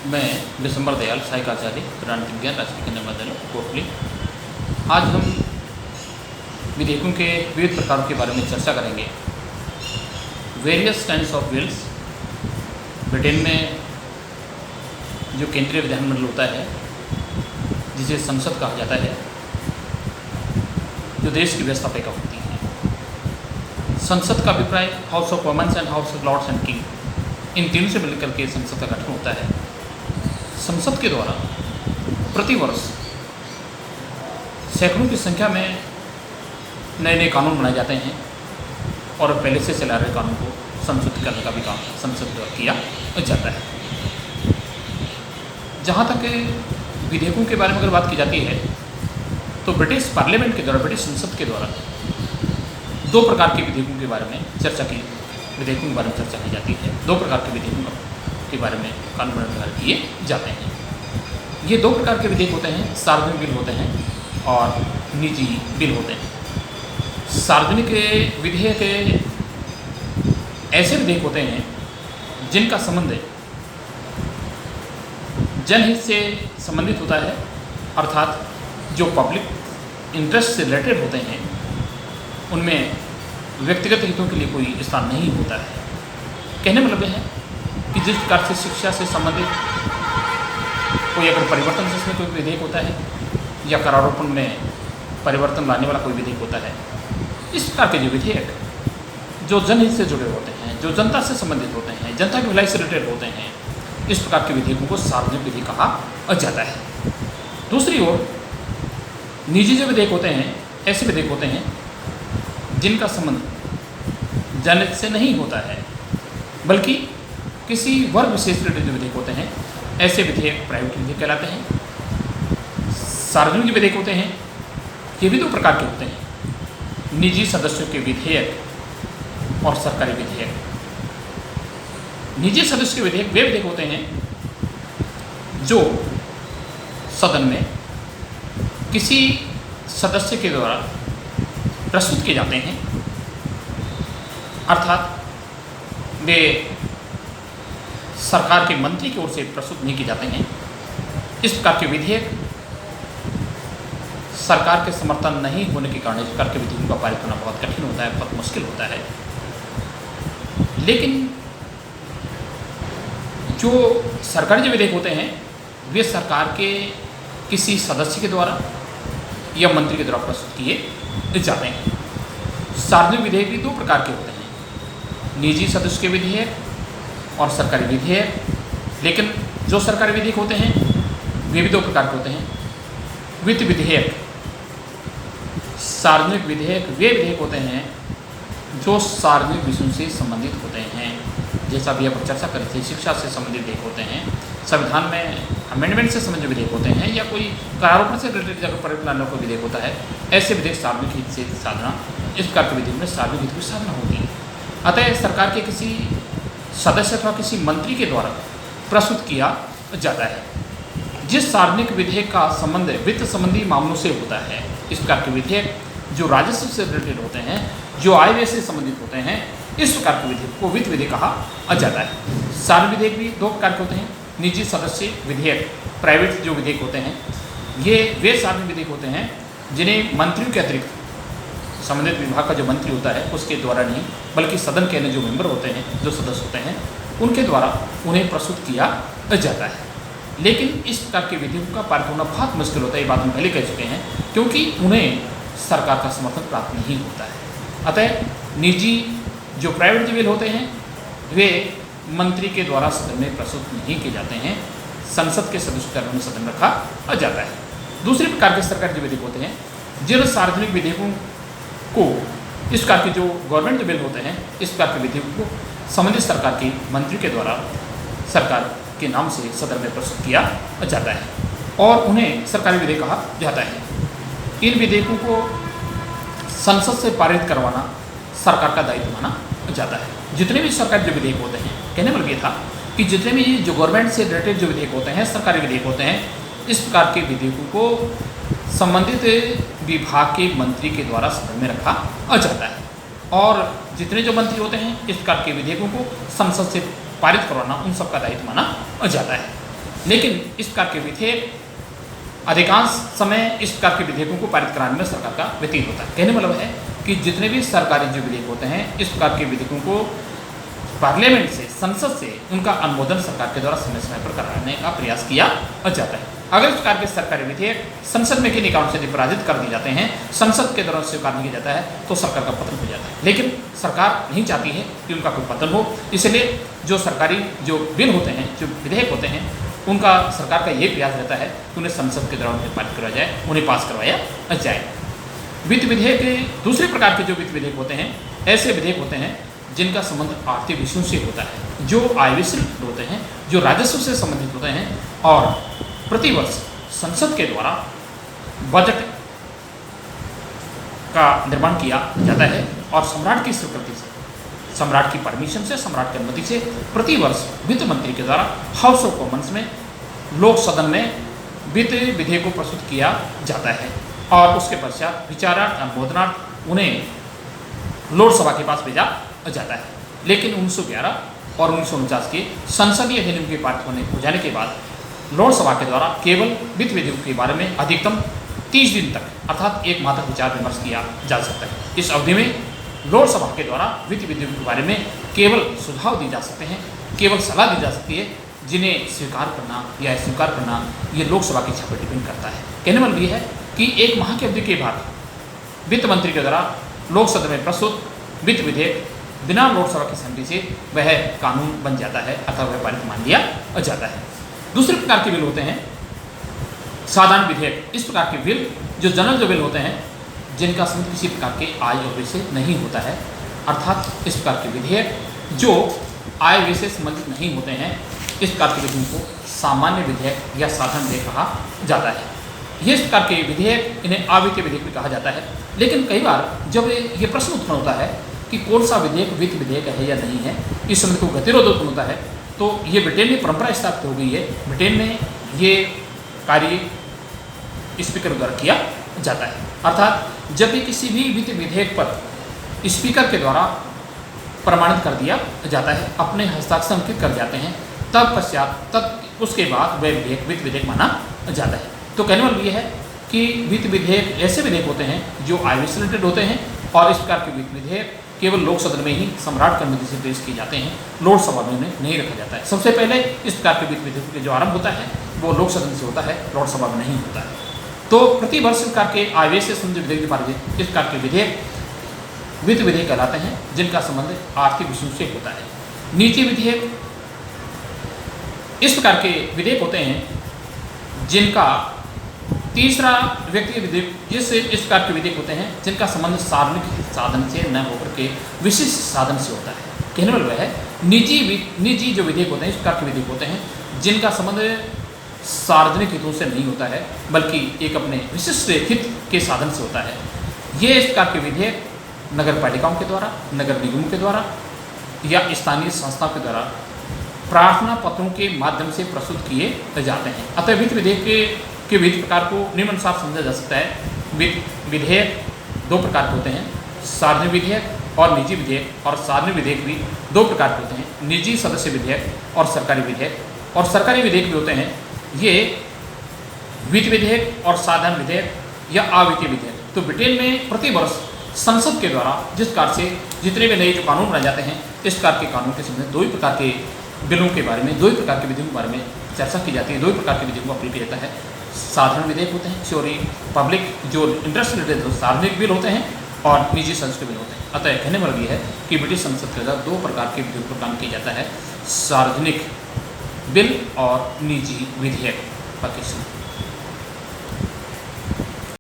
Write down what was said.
मैं दिसंबर दयाल सहायक आचार्य राजनीतिक विज्ञान राष्ट्रीय केंद्रीय विद्यालय कोटली। आज हम विधेयकों के विविध प्रकारों के बारे में चर्चा करेंगे। Various kinds of bills. Britain में जो केंद्रीय विधानमंडल होता है, जिसे संसद कहा जाता है, जो देश की व्यवस्थापिका होती है। संसद का अभिप्राय House of Commons and House of Lords and King, इन तीनों से मिलकर के संसद का गठन होता है। संसद के द्वारा प्रति वर्ष सैकड़ों की संख्या में नए नए कानून बनाए जाते हैं और पहले से चला रहे कानून को संशोधित करने का भी काम संसद द्वारा किया जाता है। जहाँ तक विधेयकों के बारे में अगर बात की जाती है तो ब्रिटिश पार्लियामेंट के द्वारा, ब्रिटिश संसद के द्वारा दो प्रकार के विधेयकों के बारे में चर्चा की जाती है। दो प्रकार के विधेयकों के बारे में कानून बनाए किए जाते हैं। ये दो प्रकार के विधेयक होते हैं, सार्वजनिक बिल होते हैं और निजी बिल होते हैं। सार्वजनिक विधेयक ऐसे विधेयक होते हैं जिनका संबंध जनहित से संबंधित होता है, अर्थात जो पब्लिक इंटरेस्ट से रिलेटेड होते हैं उनमें व्यक्तिगत हितों के लिए कोई स्थान नहीं होता है। कहने मतलब है कि जिस प्रकार से शिक्षा से संबंधित कोई अगर परिवर्तन से इसमें कोई विधेयक होता है या करारोपण में परिवर्तन लाने वाला कोई विधेयक होता है, इस प्रकार के जो विधेयक जो जनहित से जुड़े होते हैं, जो जनता से संबंधित होते हैं, जनता की भलाई से रिलेटेड होते हैं, इस प्रकार के विधेयकों को सार्वजनिक विधेयक कहा जाता है। दूसरी ओर निजी जो विधेयक होते हैं, ऐसे विधेयक होते हैं जिनका संबंध जनहित से नहीं होता है, बल्कि किसी वर्ग विशेष से रिलेटेड जो विधेयक होते हैं, ऐसे विधेयक प्राइवेट विधेयक कहलाते हैं। सार्वजनिक विधेयक होते हैं, ये भी दो प्रकार के होते हैं, निजी सदस्यों के विधेयक और सरकारी विधेयक। निजी सदस्य के विधेयक वे विधेयक होते हैं जो सदन में किसी सदस्य के द्वारा प्रस्तुत किए जाते हैं, अर्थात वे सरकार के मंत्री की ओर से प्रस्तुत नहीं किए जाते हैं। इस प्रकार के विधेयक सरकार के समर्थन नहीं होने के कारण इस प्रकार के विधेयकों का पारित करना बहुत कठिन होता है, बहुत मुश्किल होता है। लेकिन जो सरकारी जो विधेयक होते हैं वे सरकार के किसी सदस्य के द्वारा या मंत्री के द्वारा प्रस्तुत किए जाते हैं। सार्वजनिक विधेयक भी दो प्रकार के होते हैं, निजी सदस्य के विधेयक और सरकारी विधेयक। लेकिन जो सरकारी विधेयक होते हैं वे भी दो प्रकार के होते हैं, वित्त विधेयक। सार्वजनिक विधेयक वे विधेयक होते हैं जो सार्वजनिक विषयों से संबंधित होते हैं, जैसा भी आप चर्चा करी थी, शिक्षा से संबंधित विधेयक होते हैं, संविधान में अमेंडमेंट से संबंधित विधेयक होते हैं, या कोई करारोपण से रिलेटेड अगर परिवर्तन कोई विधेयक होता है, ऐसे विधेयक सार्वजनिक हित से साधना, इस प्रकार के विधेयक में सार्वजनिक हित की साधना होती है। अतः सरकार के किसी सदस्य अथवा किसी मंत्री के द्वारा प्रस्तुत किया जाता है। जिस सार्वजनिक विधेयक का संबंध वित्त संबंधी मामलों से होता है, इस प्रकार के विधेयक जो राजस्व से रिलेटेड होते हैं, जो आय व्यय से संबंधित होते हैं, इस प्रकार के विधेयक को वित्त विधेयक कहा जाता है। सार्वजनिक विधेयक भी दो प्रकार के होते हैं, निजी सदस्य विधेयक, प्राइवेट जो विधेयक होते हैं, ये वे सार्वजनिक विधेयक होते हैं जिन्हें मंत्रियों के अतिरिक्त संबंधित विभाग का जो मंत्री होता है उसके द्वारा नहीं, बल्कि सदन के अन्य जो मेंबर होते हैं, जो सदस्य होते हैं, उनके द्वारा उन्हें प्रस्तुत किया जाता है। लेकिन इस प्रकार के विधेयकों का पारित होना बहुत मुश्किल होता है, ये बात हम पहले कह चुके हैं, क्योंकि उन्हें सरकार का समर्थन प्राप्त नहीं होता है। अतः निजी जो प्राइवेट बिल होते हैं वे मंत्री के द्वारा सदन में प्रस्तुत नहीं किए जाते हैं, संसद के सदस्य द्वारा उन्हें सदन रखा जाता है। दूसरे प्रकार के सरकारी जो विधेयक होते हैं, जिन सार्वजनिक विधेयकों को इस प्रकार के जो गवर्नमेंट बिल होते हैं, इस प्रकार के विधेयकों को संबंधित सरकार के मंत्री के द्वारा सरकार के नाम से सदन में प्रस्तुत किया जाता है और उन्हें सरकारी विधेयक कहा जाता है। इन विधेयकों को संसद से पारित करवाना सरकार का दायित्व माना जाता है। जितने भी सरकारी जो विधेयक होते हैं, कहने मतलब ये था कि जितने भी जो गवर्नमेंट से रिलेटेड जो विधेयक होते हैं, सरकारी विधेयक होते हैं, इस प्रकार के विधेयकों को संबंधित विभाग के मंत्री के द्वारा सदन में रखा जाता है और जितने जो मंत्री होते हैं इस प्रकार के विधेयकों को संसद से पारित करवाना उन सबका दायित्व माना जाता है। लेकिन इस प्रकार के विधेयक अधिकांश समय इस प्रकार के विधेयकों को पारित कराने में सरकार का व्यतीत होता है। कहने मतलब है कि जितने भी सरकारी जो विधेयक होते हैं, इस प्रकार के विधेयकों को पार्लियामेंट से, संसद से उनका अनुमोदन सरकार के द्वारा समय समय पर कराने का प्रयास किया जाता है। अगर इस प्रकार के सरकारी विधेयक संसद में किन्हीं कारणों से निपराजित कर दिए जाते हैं, संसद के द्वारा स्वीकार नहीं किया जाता है, तो सरकार का पतन हो जाता है। लेकिन सरकार नहीं चाहती है कि उनका कोई पतन हो, इसलिए जो सरकारी जो बिल होते हैं, जो विधेयक होते हैं, उनका सरकार का ये प्रयास रहता है कि उन्हें संसद के द्वारा उन्हें पारित करवाया जाए, उन्हें पास करवाया जाए। वित्त विधेयक, दूसरे प्रकार के जो वित्त विधेयक होते हैं, ऐसे विधेयक होते हैं जिनका संबंध आर्थिक विषयों से होता है, जो आय विषय होते हैं, जो राजस्व से संबंधित होते हैं और प्रतिवर्ष संसद के द्वारा बजट का निर्माण किया जाता है और सम्राट की स्वीकृति से, सम्राट की परमिशन से, सम्राट की अनुमति से प्रतिवर्ष वित्त मंत्री के द्वारा हाउस ऑफ कॉमन्स में, लोक सदन में वित्त विधेयक को प्रस्तुत किया जाता है और उसके पश्चात विचारार्थ, अनुमोदनार्थ उन्हें लोकसभा के पास भेजा जाता है। लेकिन 1911 और 1949 के संसदीय अधिनियम के पारित हो जाने के बाद लोकसभा के द्वारा केवल वित्त विधेयक के बारे में अधिकतम 30 दिन तक अर्थात 1 माह तक विचार विमर्श किया जा सकता है। इस अवधि में लोकसभा के द्वारा वित्त विधेयक के बारे में केवल सुझाव दिए जा सकते हैं, केवल सलाह दी जा सकती है, जिन्हें स्वीकार करना या अस्वीकार करना ये लोकसभा की इच्छा पर डिपेंड करता है। कहने मतलब ये है कि 1 माह की अवधि के बाद वित्त मंत्री के द्वारा लोकसभा में प्रस्तुत वित्त विधेयक बिना लोकसभा की सहमति से वह कानून बन जाता है अथवा वह पारित मान लिया जाता है। दूसरे प्रकार के बिल होते हैं साधारण विधेयक। इस प्रकार के बिल जो जनरल जो बिल होते हैं, जिनका संबंध किसी प्रकार के आय और व्यय से नहीं होता है, अर्थात इस प्रकार के विधेयक जो आय व्यय से संबंधित नहीं होते हैं, इस प्रकार के विधेयक को सामान्य विधेयक या साधारण विधेयक कहा जाता है। ये इस प्रकार के विधेयक, इन्हें अवित्तीय विधेयक भी कहा जाता है। लेकिन कई बार जब ये प्रश्न उत्पन्न होता है कि कौन सा विधेयक वित्त विधेयक है या नहीं है, इस समय को गतिरोध उत्पन्न होता है, तो ये ब्रिटेन में परंपरा स्थापित हो गई है। ब्रिटेन में ये कार्य स्पीकर द्वारा किया जाता है, अर्थात जब भी किसी भी वित्त विधेयक पर स्पीकर के द्वारा प्रमाणित कर दिया जाता है, अपने हस्ताक्षर अंकित कर जाते हैं, तब पश्चात तब उसके बाद वह विधेयक वित्त विधेयक माना जाता है। तो कहने वाला ये है कि वित्त विधेयक ऐसे विधेयक होते हैं जो आय से रिलेटेड होते हैं और इस प्रकार के वित्त विधेयक केवल लोक सदन में ही सम्राट की अनुमति से पेश किए जाते हैं, लोकसभा में उन्हें नहीं रखा जाता है। सबसे पहले इस प्रकार के वित्त विधेयक के जो आरंभ होता है वो लोक सदन से होता है, लोकसभा में नहीं होता है। तो प्रति वर्ष इस प्रकार के आय व्यय से संबंधित विधेयक पारित इस प्रकार के विधेयक वित्त विधेयक कहलाते हैं, जिनका संबंध आर्थिक विषयों से होता है। नीति विधेयक इस प्रकार के विधेयक होते हैं जिनका तीसरा व्यक्तिगत विधेयक, जिससे इस प्रकार के विधेयक होते हैं जिनका संबंध सार्वजनिक साधन से न होकर के विशिष्ट साधन से होता है। कहने वाला है निजी जो विधेयक होते हैं, इस प्रकार के विधेयक होते हैं जिनका संबंध सार्वजनिक हितों से नहीं होता है, बल्कि एक अपने विशिष्ट हित के साधन से होता है। ये इस प्रकार के विधेयक नगर पालिकाओं के द्वारा, नगर निगमों के द्वारा या स्थानीय संस्थाओं के द्वारा प्रार्थना पत्रों के माध्यम से प्रस्तुत किए जाते हैं। अतः वित्त विधेयक के विविध प्रकार को निम्नानुसार समझा जा सकता है। वित्त विधेयक 2 प्रकार के होते हैं, सार्वजनिक विधेयक और निजी विधेयक। और सार्वजनिक विधेयक भी 2 प्रकार के होते हैं, निजी सदस्य विधेयक और सरकारी विधेयक। और सरकारी विधेयक भी होते हैं ये वित्त विधेयक और साधारण विधेयक या अवित्तीय विधेयक। तो ब्रिटेन में प्रतिवर्ष संसद के द्वारा जिस प्रकार से जितने भी नए जो कानून बनाए जाते हैं, इस प्रकार के कानून के संबंध 2 ही प्रकार के बिलों के बारे में, 2 ही प्रकार के विधेयकों के बारे में चर्चा की जाती है। 2 ही प्रकार के विधेयकों को अप्लाई किया जाता है। साधारण विधेयक होते हैं, सॉरी पब्लिक जो इंटरेस्ट रिलेटेड सार्वजनिक बिल होते हैं, और निजी संसद बिल होते हैं। अतः कहने वाला ये है कि ब्रिटिश संसद के द्वारा 2 प्रकार के विधेयक पर काम किया जाता है, सार्वजनिक बिल और निजी विधेयक। पाकिस्तान